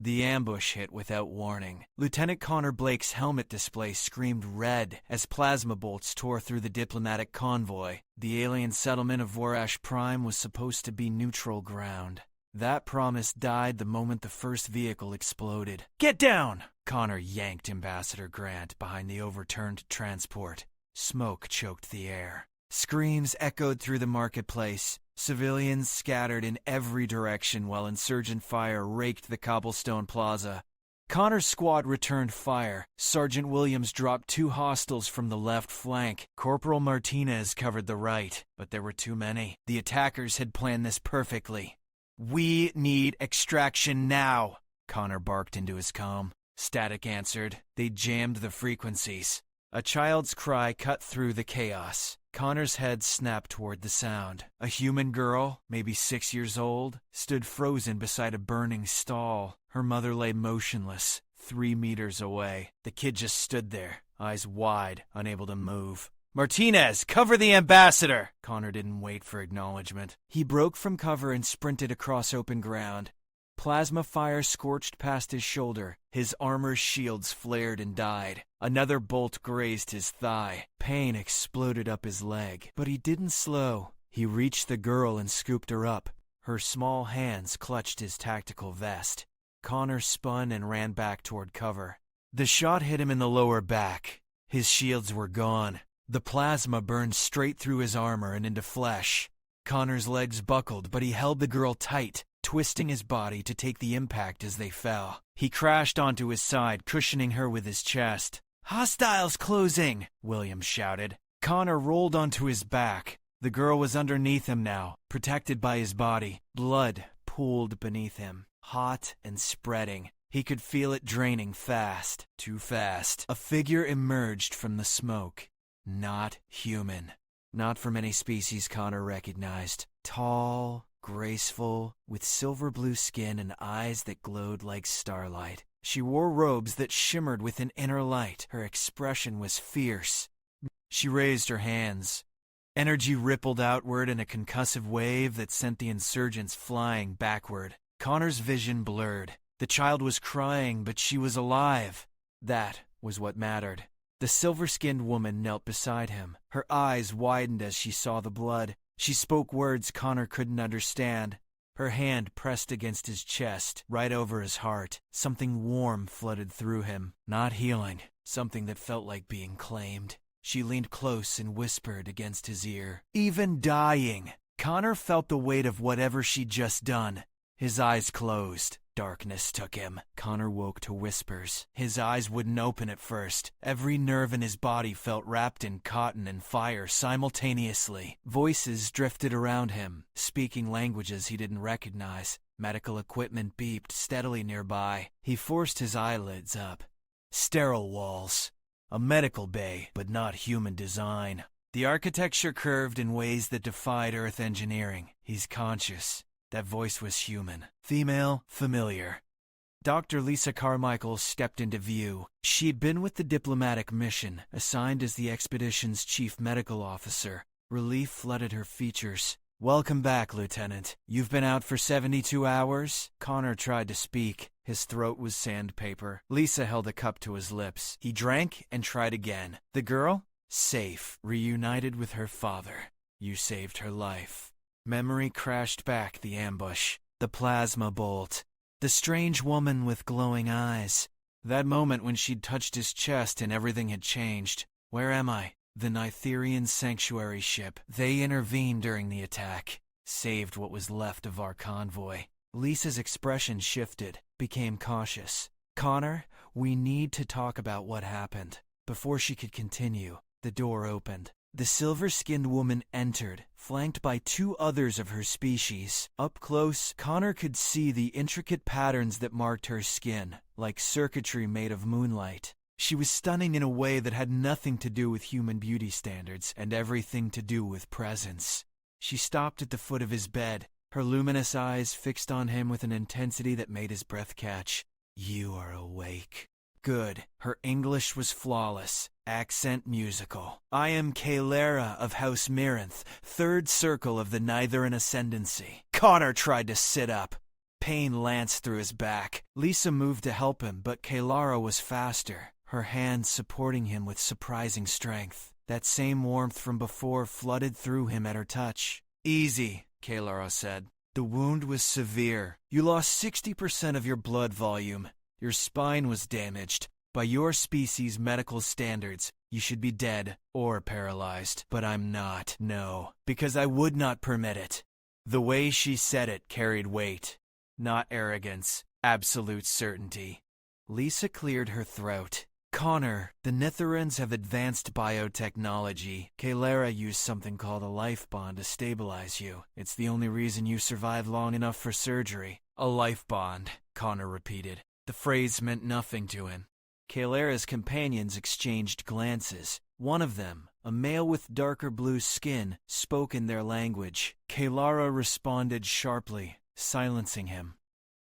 The ambush hit without warning. Lieutenant Connor Blake's helmet display screamed red as plasma bolts tore through the diplomatic convoy. The alien settlement of Vorash Prime was supposed to be neutral ground. That promise died the moment the first vehicle exploded. "Get down!" Connor yanked Ambassador Grant behind the overturned transport. Smoke choked the air. Screams echoed through the marketplace. Civilians scattered in every direction while insurgent fire raked the cobblestone plaza. Connor's squad returned fire. Sergeant Williams dropped 2 hostiles from the left flank. Corporal Martinez covered the right, but there were too many. The attackers had planned this perfectly. "We need extraction now," Connor barked into his comm. Static answered. They jammed the frequencies. A child's cry cut through the chaos. Connor's head snapped toward the sound. A human girl, maybe 6 years old, stood frozen beside a burning stall. Her mother lay motionless, 3 meters away. The kid just stood there, eyes wide, unable to move. "Martinez, cover the ambassador!" Connor didn't wait for acknowledgement. He broke from cover and sprinted across open ground. Plasma fire scorched past his shoulder. His armor's shields flared and died. Another bolt grazed his thigh. Pain exploded up his leg. But he didn't slow. He reached the girl and scooped her up. Her small hands clutched his tactical vest. Connor spun and ran back toward cover. The shot hit him in the lower back. His shields were gone. The plasma burned straight through his armor and into flesh. Connor's legs buckled, but he held the girl tight, twisting his body to take the impact as they fell. He crashed onto his side, cushioning her with his chest. "Hostiles closing!" Williams shouted. Connor rolled onto his back. The girl was underneath him now, protected by his body. Blood pooled beneath him, hot and spreading. He could feel it draining fast, too fast. A figure emerged from the smoke. Not human. Not from any species Connor recognized. Tall, graceful, with silver blue skin and eyes that glowed like starlight. She wore robes that shimmered with an inner light. Her expression was fierce. She raised her hands. Energy rippled outward in a concussive wave that sent the insurgents flying backward. Connor's vision blurred. The child was crying, but she was alive. That was what mattered. The silver-skinned woman knelt beside him. Her eyes widened as she saw the blood. She spoke words Connor couldn't understand. Her hand pressed against his chest, right over his heart. Something warm flooded through him. Not healing. Something that felt like being claimed. She leaned close and whispered against his ear. "Even dying." Connor felt the weight of whatever she'd just done. His eyes closed. Darkness took him. Connor woke to whispers. His eyes wouldn't open at first. Every nerve in his body felt wrapped in cotton and fire simultaneously. Voices drifted around him, speaking languages he didn't recognize. Medical equipment beeped steadily nearby. He forced his eyelids up. Sterile walls. A medical bay, but not human design. The architecture curved in ways that defied Earth engineering. He's conscious. That voice was human. Female, familiar. Dr. Lisa Carmichael stepped into view. She'd been with the diplomatic mission, assigned as the expedition's chief medical officer. Relief flooded her features. "Welcome back, Lieutenant. You've been out for 72 hours?" Connor tried to speak. His throat was sandpaper. Lisa held a cup to his lips. He drank and tried again. The girl? Safe. Reunited with her father. You saved her life. Memory crashed back the ambush. The plasma bolt. The strange woman with glowing eyes. That moment when she'd touched his chest and everything had changed. Where am I? The Nytherian sanctuary ship. They intervened during the attack. Saved what was left of our convoy. Lisa's expression shifted, became cautious. "Connor, we need to talk about what happened." Before she could continue, the door opened. The silver-skinned woman entered, flanked by 2 others of her species. Up close, Connor could see the intricate patterns that marked her skin, like circuitry made of moonlight. She was stunning in a way that had nothing to do with human beauty standards and everything to do with presence. She stopped at the foot of his bed, her luminous eyes fixed on him with an intensity that made his breath catch. "You are awake." Good. Her English was flawless. Accent musical. "I am Kaelera of House Mirinth, 3rd Circle of the Nytheran Ascendancy." Connor tried to sit up. Pain lanced through his back. Lisa moved to help him, but Kalara was faster, her hands supporting him with surprising strength. That same warmth from before flooded through him at her touch. "Easy," Kalara said. "The wound was severe. You lost 60% of your blood volume. Your spine was damaged. By your species' medical standards, you should be dead or paralyzed. But I'm not, no, because I would not permit it." The way she said it carried weight. Not arrogance, absolute certainty. Lisa cleared her throat. "Connor, the Nitherans have advanced biotechnology. Kalara used something called a life bond to stabilize you. It's the only reason you survived long enough for surgery." "A life bond," Connor repeated. The phrase meant nothing to him. Kalara's companions exchanged glances. One of them, a male with darker blue skin, spoke in their language. Kalara responded sharply, silencing him.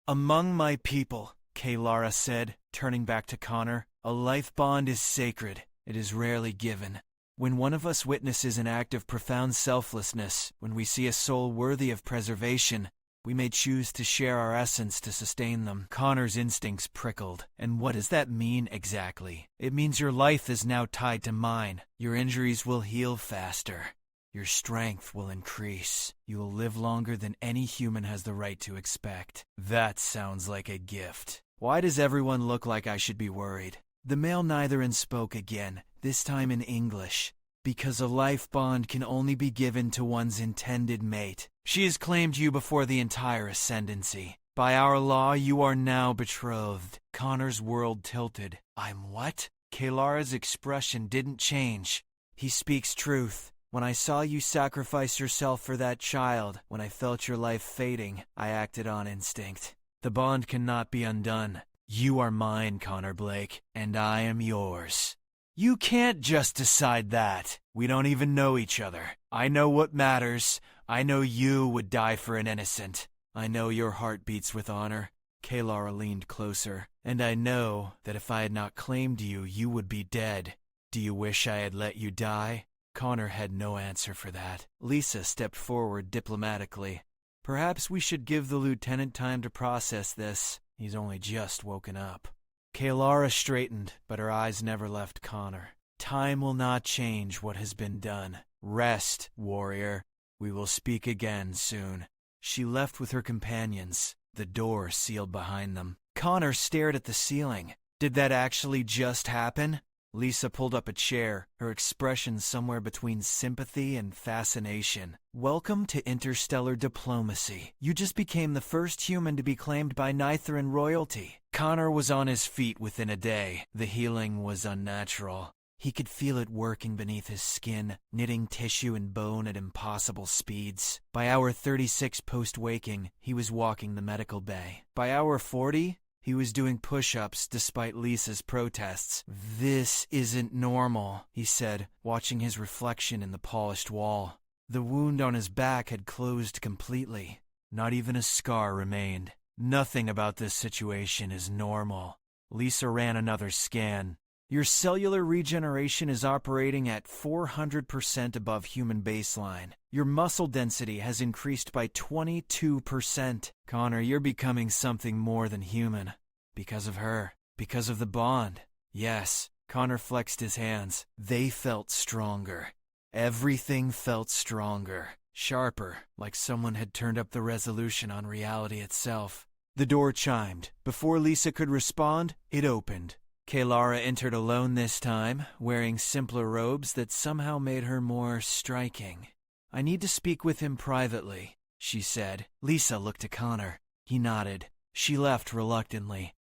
"Among my people," Kalara said, turning back to Connor, "a life bond is sacred. It is rarely given. When one of us witnesses an act of profound selflessness, when we see a soul worthy of preservation, we may choose to share our essence to sustain them." Connor's instincts prickled. "And what does that mean exactly?" "It means your life is now tied to mine. Your injuries will heal faster. Your strength will increase. You will live longer than any human has the right to expect." "That sounds like a gift. Why does everyone look like I should be worried?" The male Nitheran spoke again, this time in English. "Because a life bond can only be given to one's intended mate. She has claimed you before the entire ascendancy. By our law, you are now betrothed." Connor's world tilted. "I'm what?" Kalara's expression didn't change. "He speaks truth. When I saw you sacrifice yourself for that child, when I felt your life fading, I acted on instinct. The bond cannot be undone. You are mine, Connor Blake, and I am yours." "You can't just decide that. We don't even know each other. I know what matters. I know you would die for an innocent. I know your heart beats with honor." Kalara leaned closer. "And I know that if I had not claimed you, you would be dead. Do you wish I had let you die?" Connor had no answer for that. Lisa stepped forward diplomatically. "Perhaps we should give the lieutenant time to process this. He's only just woken up." Kalara straightened, but her eyes never left Connor. "Time will not change what has been done. Rest, warrior. We will speak again soon." She left with her companions, the door sealed behind them. Connor stared at the ceiling. Did that actually just happen? Lisa pulled up a chair, her expression somewhere between sympathy and fascination. "Welcome to interstellar diplomacy. You just became the first human to be claimed by Nitheran royalty." Connor was on his feet within a day. The healing was unnatural. He could feel it working beneath his skin, knitting tissue and bone at impossible speeds. By hour 36 post-waking, he was walking the medical bay. By hour 40, he was doing push-ups despite Lisa's protests. "This isn't normal," he said, watching his reflection in the polished wall. The wound on his back had closed completely. Not even a scar remained. "Nothing about this situation is normal." Lisa ran another scan. "Your cellular regeneration is operating at 400% above human baseline. Your muscle density has increased by 22%. Connor, you're becoming something more than human. Because of her. Because of the bond. Yes." Connor flexed his hands. They felt stronger. Everything felt stronger. Sharper, like someone had turned up the resolution on reality itself. The door chimed. Before Lisa could respond, it opened. Kalara entered alone this time, wearing simpler robes that somehow made her more striking. "I need to speak with him privately," she said. Lisa looked at Connor. He nodded. She left reluctantly.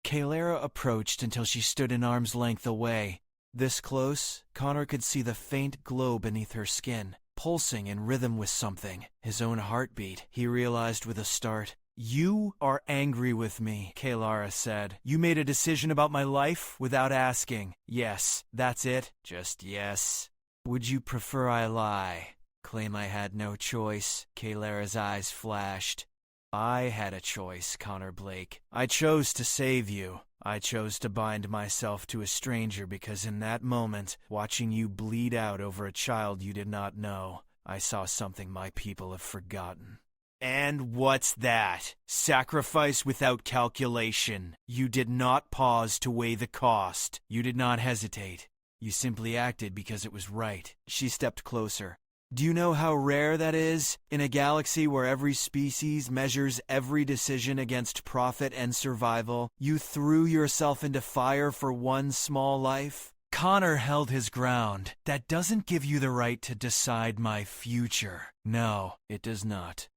Kalara approached until she stood an arm's length away. This close, Connor could see the faint glow beneath her skin, pulsing in rhythm with something, his own heartbeat, he realized with a start. "You are angry with me," Kalara said. "You made a decision about my life without asking. Yes, that's it. Just yes. Would you prefer I lie? Claim I had no choice?" Kalara's eyes flashed. "I had a choice, Connor Blake. I chose to save you. I chose to bind myself to a stranger because in that moment, watching you bleed out over a child you did not know, I saw something my people have forgotten. And what's that? Sacrifice without calculation. You did not pause to weigh the cost. You did not hesitate. You simply acted because it was right. She stepped closer. Do you know how rare that is? In a galaxy where every species measures every decision against profit and survival, you threw yourself into fire for one small life? Connor held his ground. That doesn't give you the right to decide my future. No, it does not.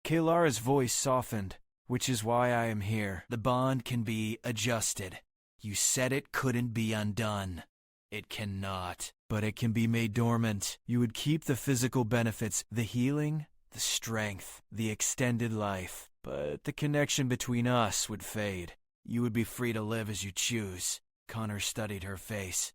Kalara's voice softened, which is why I am here. The bond can be adjusted. You said it couldn't be undone. It cannot, but it can be made dormant. You would keep the physical benefits, the healing, the strength, the extended life, but the connection between us would fade. You would be free to live as you choose. Connor studied her face.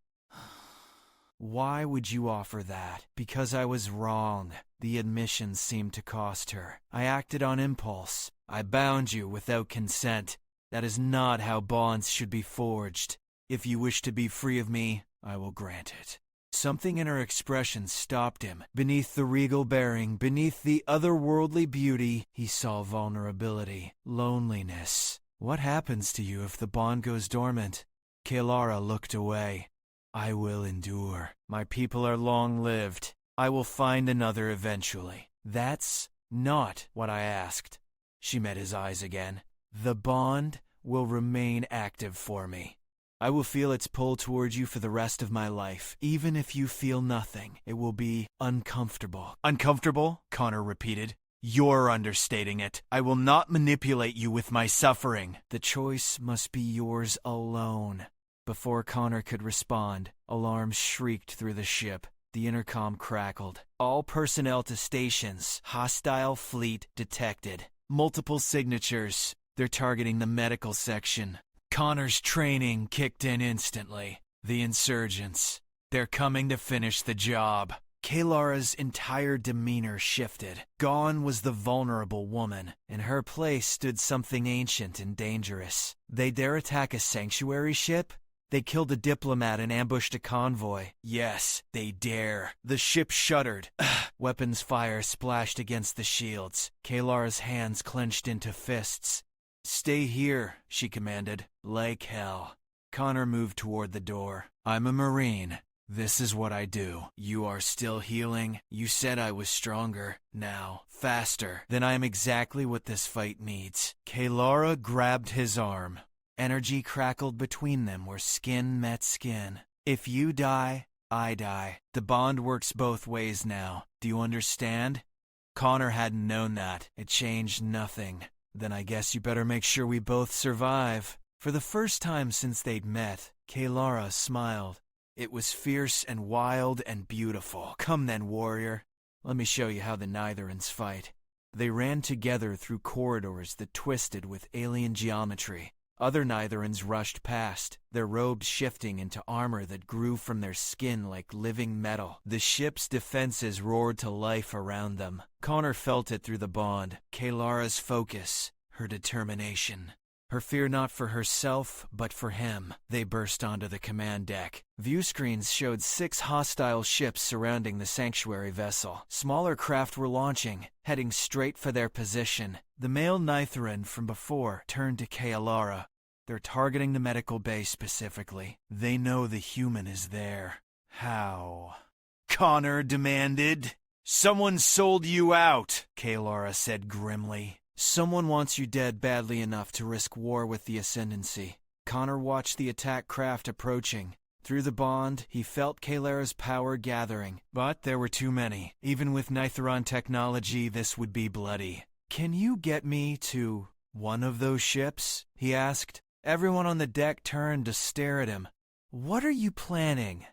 Why would you offer that? Because I was wrong. The admission seemed to cost her. I acted on impulse. I bound you without consent. That is not how bonds should be forged. If you wish to be free of me, I will grant it. Something in her expression stopped him. Beneath the regal bearing, beneath the otherworldly beauty, he saw vulnerability, loneliness. What happens to you if the bond goes dormant? Kalara looked away. I will endure. My people are long-lived. I will find another eventually. That's not what I asked. She met his eyes again. The bond will remain active for me. I will feel its pull towards you for the rest of my life. Even if you feel nothing, it will be uncomfortable. Uncomfortable? Connor repeated. You're understating it. I will not manipulate you with my suffering. The choice must be yours alone. Before Connor could respond, alarms shrieked through the ship. The intercom crackled. All personnel to stations. Hostile fleet detected. Multiple signatures. They're targeting the medical section. Connor's training kicked in instantly. The insurgents. They're coming to finish the job. Kalara's entire demeanor shifted. Gone was the vulnerable woman. In her place stood something ancient and dangerous. They dare attack a sanctuary ship? They killed a diplomat and ambushed a convoy. Yes, they dare. The ship shuddered. Weapons fire splashed against the shields. Kalara's hands clenched into fists. Stay here, she commanded. Like hell. Connor moved toward the door. I'm a Marine. This is what I do. You are still healing. You said I was stronger. Now, faster. Then I am exactly what this fight needs. Kalara grabbed his arm. Energy crackled between them where skin met skin. If you die, I die. The bond works both ways now. Do you understand? Connor hadn't known that. It changed nothing. Then I guess you better make sure we both survive. For the first time since they'd met, Kalara smiled. It was fierce and wild and beautiful. Come then, warrior. Let me show you how the Nitherans fight. They ran together through corridors that twisted with alien geometry. Other Nitherans rushed past, their robes shifting into armor that grew from their skin like living metal. The ship's defenses roared to life around them. Connor felt it through the bond. Kalara's focus, her determination. Her fear not for herself, but for him. They burst onto the command deck. View screens showed 6 hostile ships surrounding the sanctuary vessel. Smaller craft were launching, heading straight for their position. The male Nitheran from before turned to Kalara. They're targeting the medical bay specifically. They know the human is there. How? Connor demanded. Someone sold you out, Kalara said grimly. Someone wants you dead badly enough to risk war with the Ascendancy. Connor watched the attack craft approaching. Through the bond, he felt Kalara's power gathering. But there were too many. Even with Nitheron technology, this would be bloody. Can you get me to one of those ships? He asked. Everyone on the deck turned to stare at him. What are you planning?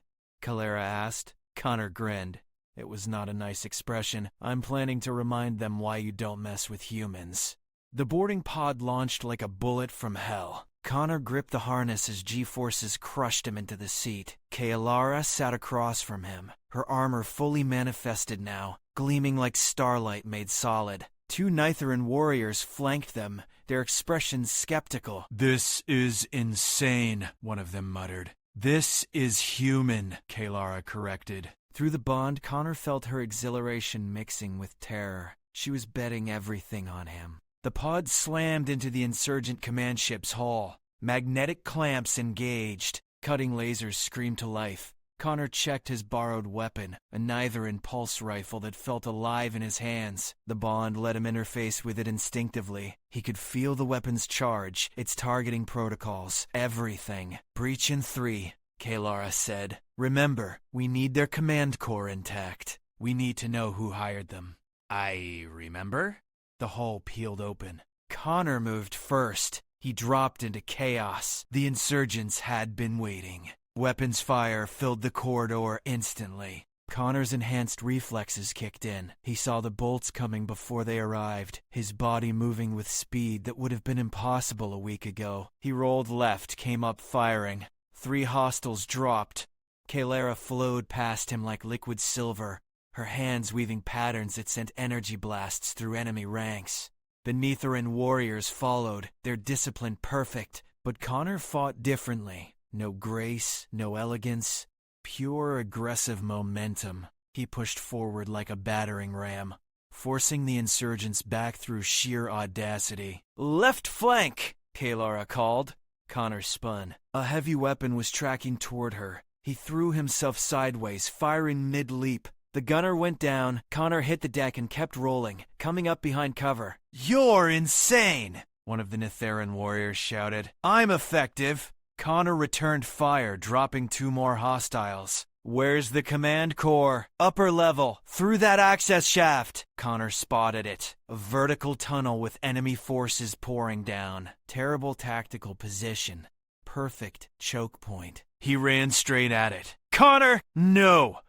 Kalara asked. Connor grinned. It was not a nice expression. I'm planning to remind them why you don't mess with humans. The boarding pod launched like a bullet from hell. Connor gripped the harness as G-forces crushed him into the seat. Kalara sat across from him, her armor fully manifested now, gleaming like starlight made solid. 2 Nitheran warriors flanked them, their expressions skeptical. This is insane, one of them muttered. This is human, Kalara corrected. Through the bond, Connor felt her exhilaration mixing with terror. She was betting everything on him. The pod slammed into the insurgent command ship's hull. Magnetic clamps engaged. Cutting lasers screamed to life. Connor checked his borrowed weapon, a Nitharan pulse rifle that felt alive in his hands. The bond let him interface with it instinctively. He could feel the weapon's charge, its targeting protocols, everything. "Breach in 3, Kalara said. "Remember, we need their command core intact. We need to know who hired them." "I remember?" The hull peeled open. Connor moved first. He dropped into chaos. The insurgents had been waiting. Weapons fire filled the corridor instantly. Connor's enhanced reflexes kicked in. He saw the bolts coming before they arrived, his body moving with speed that would have been impossible a week ago. He rolled left, came up firing. 3 hostiles dropped. Kalara flowed past him like liquid silver, her hands weaving patterns that sent energy blasts through enemy ranks. The Nitharan warriors followed, their discipline perfect, but Connor fought differently. No grace, no elegance, pure aggressive momentum. He pushed forward like a battering ram, forcing the insurgents back through sheer audacity. "Left flank!" Kalara called. Connor spun. A heavy weapon was tracking toward her. He threw himself sideways, firing mid-leap. The gunner went down. Connor hit the deck and kept rolling, coming up behind cover. "You're insane!" one of the Nitharan warriors shouted. "I'm effective." Connor returned fire, dropping 2 more hostiles. "Where's the command core?" "Upper level, through that access shaft." Connor spotted it. A vertical tunnel with enemy forces pouring down. Terrible tactical position. Perfect choke point. He ran straight at it. "Connor, no!"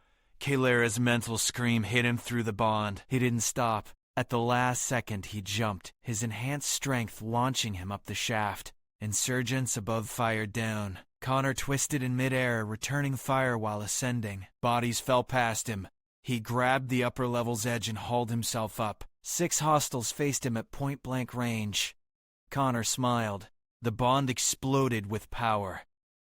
Kalara's mental scream hit him through the bond. He didn't stop. At the last second, he jumped, his enhanced strength launching him up the shaft. Insurgents above fired down. Connor twisted in midair, returning fire while ascending. Bodies fell past him. He grabbed the upper level's edge and hauled himself up. 6 hostiles faced him at point-blank range. Connor smiled. The bond exploded with power.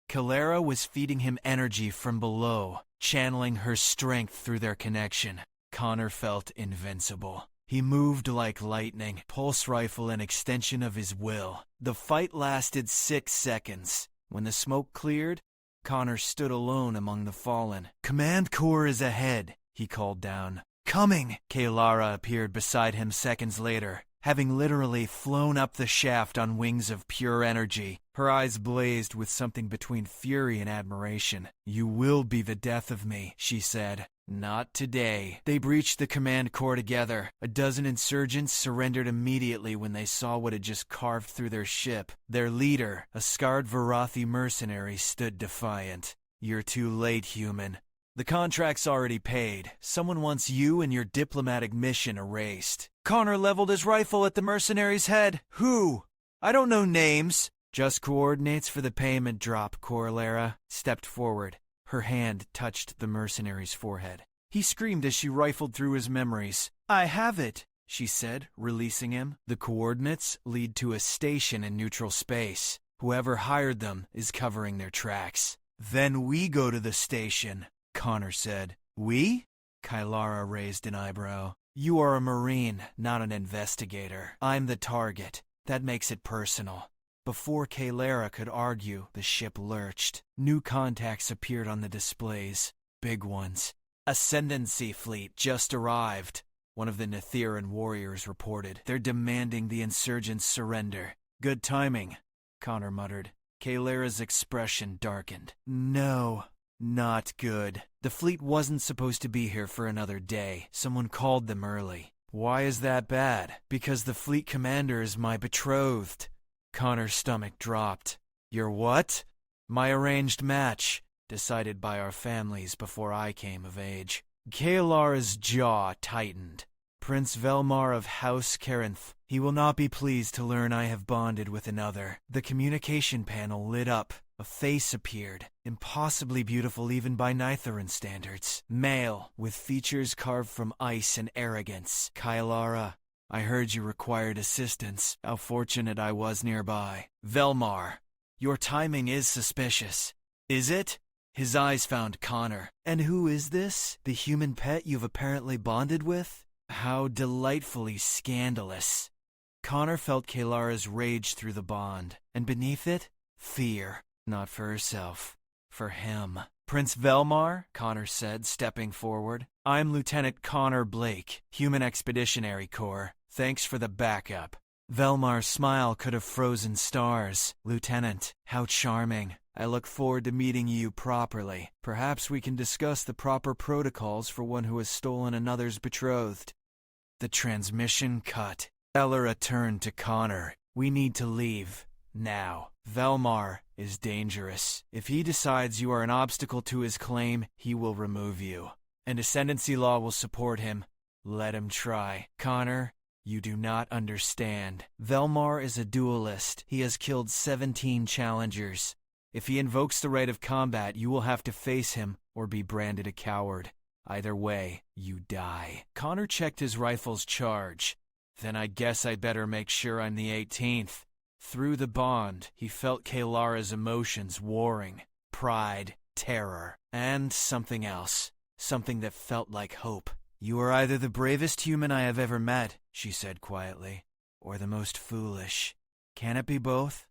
Kalara was feeding him energy from below, channeling her strength through their connection. Connor felt invincible. He moved like lightning, pulse rifle an extension of his will. The fight lasted 6 seconds. When the smoke cleared, Connor stood alone among the fallen. "Command core is ahead," he called down. "Coming!" Kalara appeared beside him seconds later, having literally flown up the shaft on wings of pure energy. Her eyes blazed with something between fury and admiration. "You will be the death of me," she said. "Not today." They breached the command core together. A dozen insurgents surrendered immediately when they saw what had just carved through their ship. Their leader, a scarred Varathi mercenary, stood defiant. "You're too late, human. The contract's already paid. Someone wants you and your diplomatic mission erased." Connor leveled his rifle at the mercenary's head. "Who? I don't know names." "Just coordinates for the payment drop," Kalara stepped forward. Her hand touched the mercenary's forehead. He screamed as she rifled through his memories. "I have it," she said, releasing him. "The coordinates lead to a station in neutral space. Whoever hired them is covering their tracks." "Then we go to the station," Connor said. "We?" Kalara raised an eyebrow. "You are a Marine, not an investigator. I'm the target. That makes it personal." Before Kalara could argue, the ship lurched. New contacts appeared on the displays. Big ones. "Ascendancy fleet just arrived," one of the Nitharan warriors reported. "They're demanding the insurgents surrender." "Good timing," Connor muttered. Kalara's expression darkened. "No, not good. The fleet wasn't supposed to be here for another day. Someone called them early." "Why is that bad?" "Because the fleet commander is my betrothed." Connor's stomach dropped. "Your what?" "My arranged match, decided by our families before I came of age." Kalara's jaw tightened. "Prince Velmar of House Carinth. He will not be pleased to learn I have bonded with another." The communication panel lit up. A face appeared, impossibly beautiful even by Nitharan standards. Male, with features carved from ice and arrogance. "Kalara, I heard you required assistance. How fortunate I was nearby." "Velmar, your timing is suspicious." "Is it?" His eyes found Connor. "And who is this? The human pet you've apparently bonded with?" How delightfully scandalous. Connor felt Kalara's rage through the bond, and beneath it, fear. Not for herself, for him. Prince Velmar, Connor said, stepping forward. I'm Lieutenant Connor Blake, Human Expeditionary Corps. Thanks for the backup. Velmar's smile could have frozen stars. Lieutenant, how charming. I look forward to meeting you properly. Perhaps we can discuss the proper protocols for one who has stolen another's betrothed. The transmission cut. Ellera turned to Connor. We need to leave. Now. Velmar is dangerous. If he decides you are an obstacle to his claim, he will remove you. And ascendancy law will support him. Let him try. Connor, you do not understand. Velmar is a duelist. He has killed 17 challengers. If he invokes the right of combat, you will have to face him or be branded a coward. Either way, you die. Connor checked his rifle's charge. Then I guess I'd better make sure I'm the 18th. Through the bond, he felt Kalara's emotions warring. Pride, terror, and something else. Something that felt like hope. You are either the bravest human I have ever met, she said quietly, or the most foolish. Can it be both?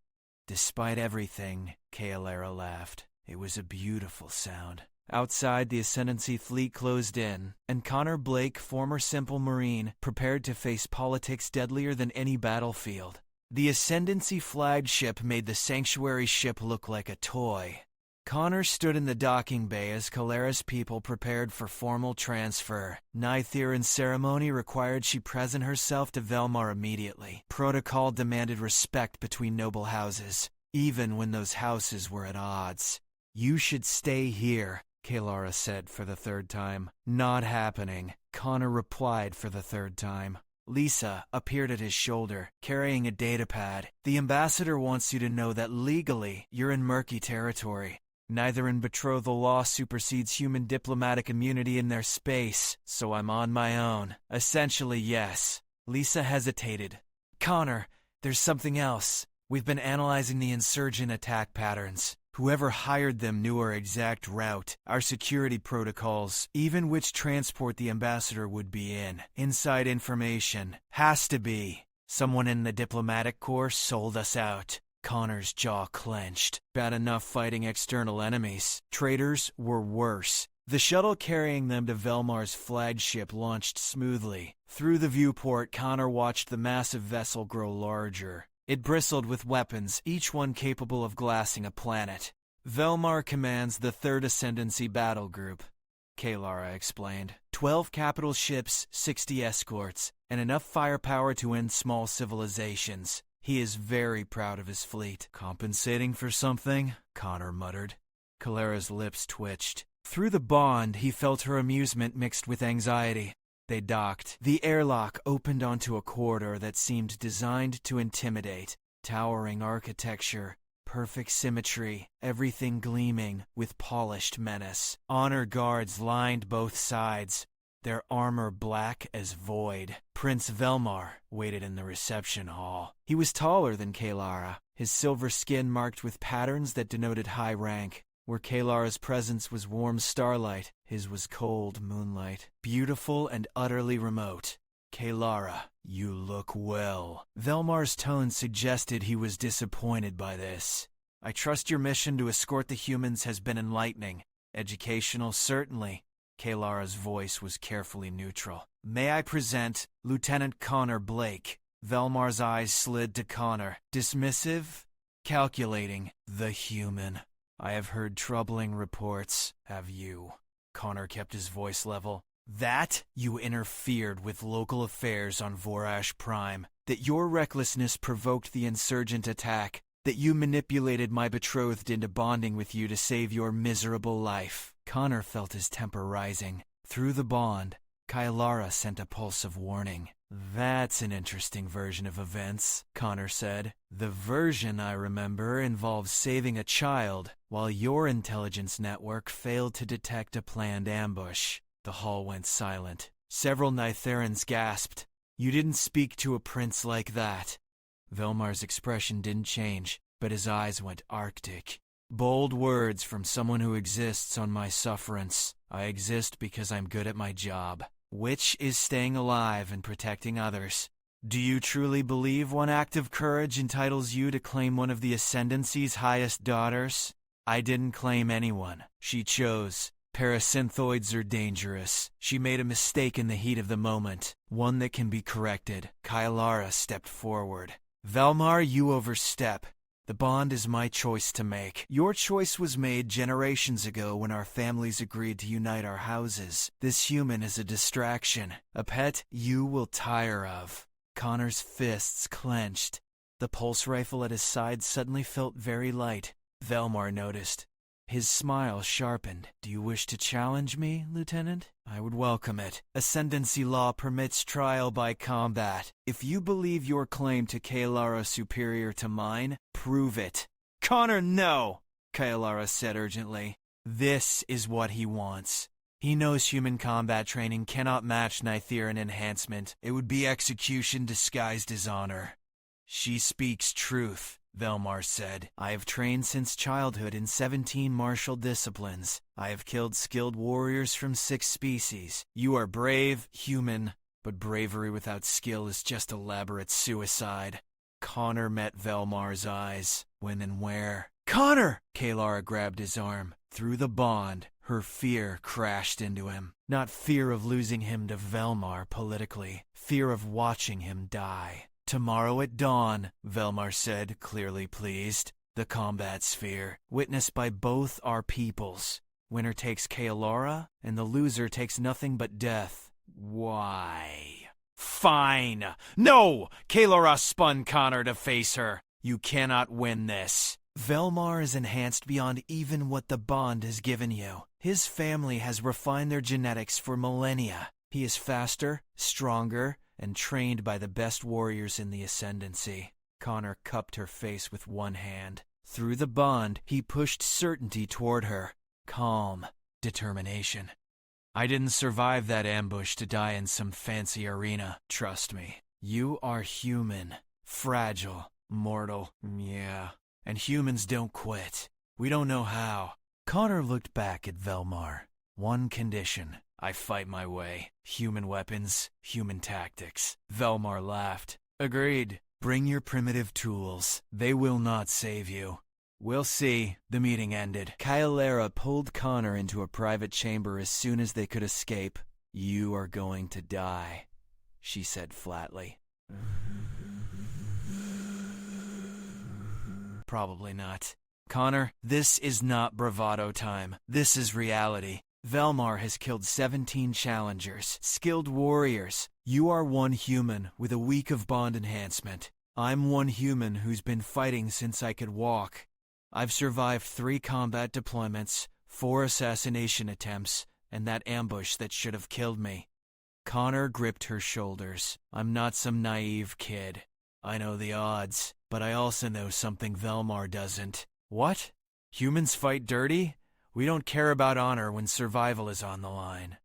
Despite everything, Kalara laughed. It was a beautiful sound. Outside, the Ascendancy fleet closed in, and Connor Blake, former Simple Marine, prepared to face politics deadlier than any battlefield. The Ascendancy flagship made the Sanctuary ship look like a toy. Connor stood in the docking bay as Kalara's people prepared for formal transfer. Nytheran ceremony required she present herself to Velmar immediately. Protocol demanded respect between noble houses, even when those houses were at odds. You should stay here, Kalara said for the third time. Not happening, Connor replied for the third time. Lisa appeared at his shoulder, carrying a datapad. The ambassador wants you to know that legally, you're in murky territory. Neither in betrothal law supersedes human diplomatic immunity in their space, so I'm on my own. Essentially, yes. Lisa hesitated. Connor, there's something else. We've been analyzing the insurgent attack patterns. Whoever hired them knew our exact route, our security protocols, even which transport the ambassador would be in. Inside information. Has to be. Someone in the diplomatic corps sold us out. Connor's jaw clenched. Bad enough fighting external enemies. Traitors were worse. The shuttle carrying them to Velmar's flagship launched smoothly. Through the viewport, Connor watched the massive vessel grow larger. It bristled with weapons, each one capable of glassing a planet. Velmar commands the 3rd Ascendancy Battle Group, Kalara explained. 12 capital ships, 60 escorts, and enough firepower to end small civilizations. He is very proud of his fleet. Compensating for something? Connor muttered. Kalara's lips twitched. Through the bond, he felt her amusement mixed with anxiety. They docked. The airlock opened onto a corridor that seemed designed to intimidate. Towering architecture, perfect symmetry, everything gleaming with polished menace. Honor guards lined both sides, their armor black as void. Prince Velmar waited in the reception hall. He was taller than Kalara, his silver skin marked with patterns that denoted high rank. Where Kalara's presence was warm starlight, his was cold moonlight. Beautiful and utterly remote. Kalara, you look well. Velmar's tone suggested he was disappointed by this. I trust your mission to escort the humans has been enlightening. Educational, certainly. Kalara's voice was carefully neutral. May I present Lieutenant Connor Blake? Velmar's eyes slid to Connor. Dismissive? Calculating. The human. I have heard troubling reports. Have you? Connor kept his voice level. That you interfered with local affairs on Vorash Prime. That your recklessness provoked the insurgent attack. That you manipulated my betrothed into bonding with you to save your miserable life. Connor felt his temper rising. Through the bond, Kalara sent a pulse of warning. That's an interesting version of events, Connor said. The version I remember involves saving a child, while your intelligence network failed to detect a planned ambush. The hall went silent. Several Nytherans gasped. You didn't speak to a prince like that. Velmar's expression didn't change, but his eyes went arctic. Bold words from someone who exists on my sufferance. I exist because I'm good at my job. Which is staying alive and protecting others. Do you truly believe one act of courage entitles you to claim one of the Ascendancy's highest daughters? I didn't claim anyone. She chose. Parasynthoids are dangerous. She made a mistake in the heat of the moment, one that can be corrected. Kailara stepped forward. Velmar, you overstep. The bond is my choice to make. Your choice was made generations ago when our families agreed to unite our houses. This human is a distraction, a pet you will tire of. Connor's fists clenched. The pulse rifle at his side suddenly felt very light. Velmar noticed. His smile sharpened. Do you wish to challenge me, Lieutenant? I would welcome it. Ascendancy law permits trial by combat. If you believe your claim to Kailara superior to mine, prove it. Connor, no! Kailara said urgently. This is what he wants. He knows human combat training cannot match Nytheran enhancement. It would be execution disguised as honor. She speaks truth, Velmar said. I have trained since childhood in 17 martial disciplines. I have killed skilled warriors from 6 species. You are brave, human, but bravery without skill is just elaborate suicide. Connor met Velmar's eyes. When and where? Connor! Kailara grabbed his arm. Through the bond, her fear crashed into him. Not fear of losing him to Velmar politically, fear of watching him die. Tomorrow at dawn, Velmar said, clearly pleased. The combat sphere, witnessed by both our peoples. Winner takes Kailara, and the loser takes nothing but death. Why? Fine! No! Kailara spun Connor to face her. You cannot win this. Velmar is enhanced beyond even what the bond has given you. His family has refined their genetics for millennia. He is faster, stronger, and trained by the best warriors in the Ascendancy. Connor cupped her face with one hand. Through the bond, he pushed certainty toward her. Calm, determination. I didn't survive that ambush to die in some fancy arena. Trust me. You are human. Fragile. Mortal. Yeah. And humans don't quit. We don't know how. Connor looked back at Velmar. One condition. I fight my way. Human weapons, human tactics. Velmar laughed. Agreed. Bring your primitive tools. They will not save you. We'll see. The meeting ended. Kailara pulled Connor into a private chamber as soon as they could escape. You are going to die, she said flatly. Probably not. Connor, this is not bravado time. This is reality. Velmar has killed 17 challengers, skilled warriors. You are one human with a week of bond enhancement. I'm one human who's been fighting since I could walk. I've survived 3 combat deployments, 4 assassination attempts, and that ambush that should have killed me. Connor gripped her shoulders. I'm not some naive kid. I know the odds, but I also know something Velmar doesn't. What? Humans fight dirty? We don't care about honor when survival is on the line.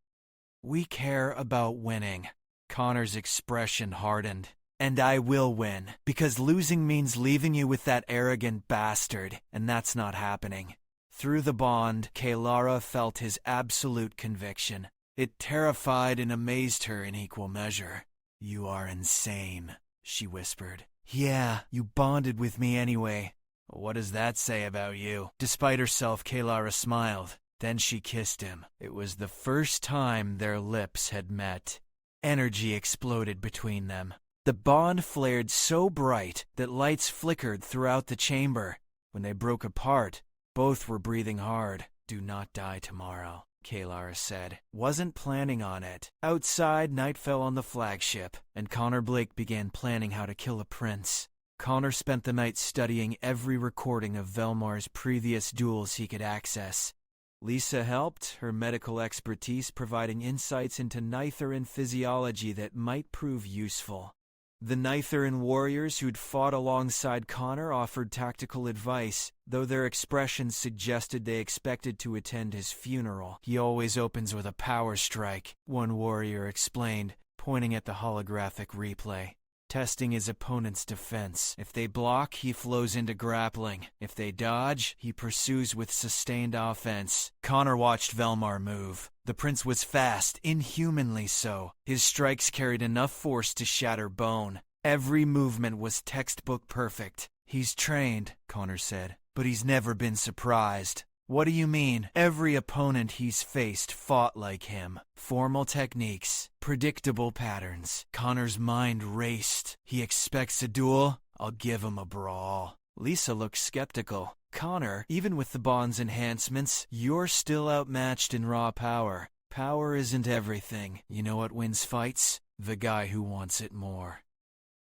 We care about winning. Connor's expression hardened. And I will win, because losing means leaving you with that arrogant bastard, and that's not happening. Through the bond, Kailara felt his absolute conviction. It terrified and amazed her in equal measure. You are insane, she whispered. Yeah, you bonded with me anyway. What does that say about you? Despite herself, Kailara smiled. Then she kissed him. It was the first time their lips had met. Energy exploded between them. The bond flared so bright that lights flickered throughout the chamber. When they broke apart, both were breathing hard. Do not die tomorrow, Kailara said. Wasn't planning on it. Outside, night fell on the flagship, and Connor Blake began planning how to kill a prince. Connor spent the night studying every recording of Velmar's previous duels he could access. Lisa helped, her medical expertise providing insights into Nytheran physiology that might prove useful. The Nytheran warriors who'd fought alongside Connor offered tactical advice, though their expressions suggested they expected to attend his funeral. He always opens with a power strike, one warrior explained, pointing at the holographic replay. testing his opponent's defense. If they block, he flows into grappling. If they dodge, he pursues with sustained offense. Connor watched Velmar move. The prince was fast, inhumanly so. His strikes carried enough force to shatter bone. Every movement was textbook perfect. He's trained, Connor said, but he's never been surprised. What do you mean? Every opponent he's faced fought like him. Formal techniques, predictable patterns. Connor's mind raced. He expects a duel? I'll give him a brawl. Lisa looked skeptical. Connor, even with the bond's enhancements, you're still outmatched in raw power. Power isn't everything. You know what wins fights? The guy who wants it more.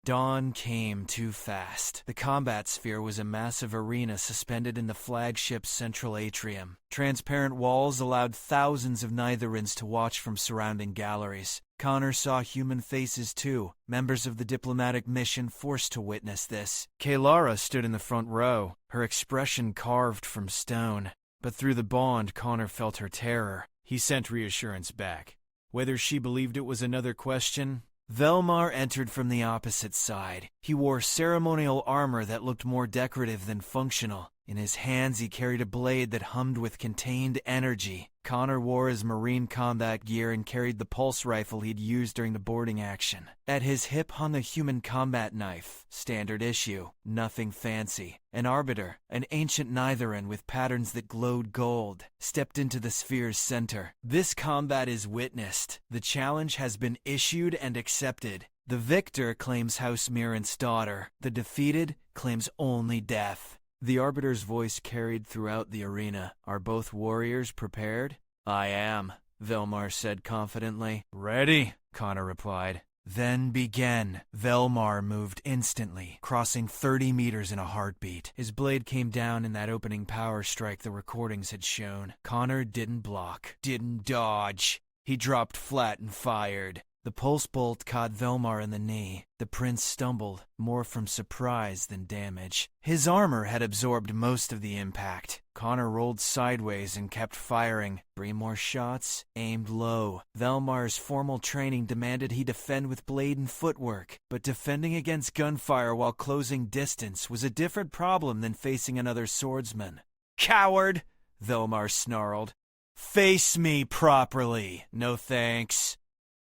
Dawn came too fast. The combat sphere was a massive arena suspended in the flagship's central atrium. Transparent walls allowed thousands of Nitherans to watch from surrounding galleries. Connor saw human faces too, members of the diplomatic mission forced to witness this. Kaylara stood in the front row, her expression carved from stone. But through the bond, Connor felt her terror. He sent reassurance back. Whether she believed it was another question? Velmar entered from the opposite side. He wore ceremonial armor that looked more decorative than functional. In his hands he carried a blade that hummed with contained energy. Connor wore his marine combat gear and carried the pulse rifle he'd used during the boarding action. At his hip hung a human combat knife, standard issue, nothing fancy. An arbiter, an ancient Nitheran with patterns that glowed gold, stepped into the sphere's center. This combat is witnessed. The challenge has been issued and accepted. The victor claims House Mirrant's daughter. The defeated claims only death. The Arbiter's voice carried throughout the arena. Are both warriors prepared? I am, Velmar said confidently. Ready, Connor replied. Then begin. Velmar moved instantly, crossing 30 meters in a heartbeat. His blade came down in that opening power strike the recordings had shown. Connor didn't block, didn't dodge. He dropped flat and fired. The pulse bolt caught Velmar in the knee. The prince stumbled, more from surprise than damage. His armor had absorbed most of the impact. Connor rolled sideways and kept firing. 3 more shots, aimed low. Velmar's formal training demanded he defend with blade and footwork, but defending against gunfire while closing distance was a different problem than facing another swordsman. Coward! Velmar snarled. Face me properly. No thanks.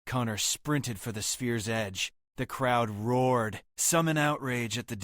Connor sprinted for the sphere's edge. The crowd roared, some in outrage at the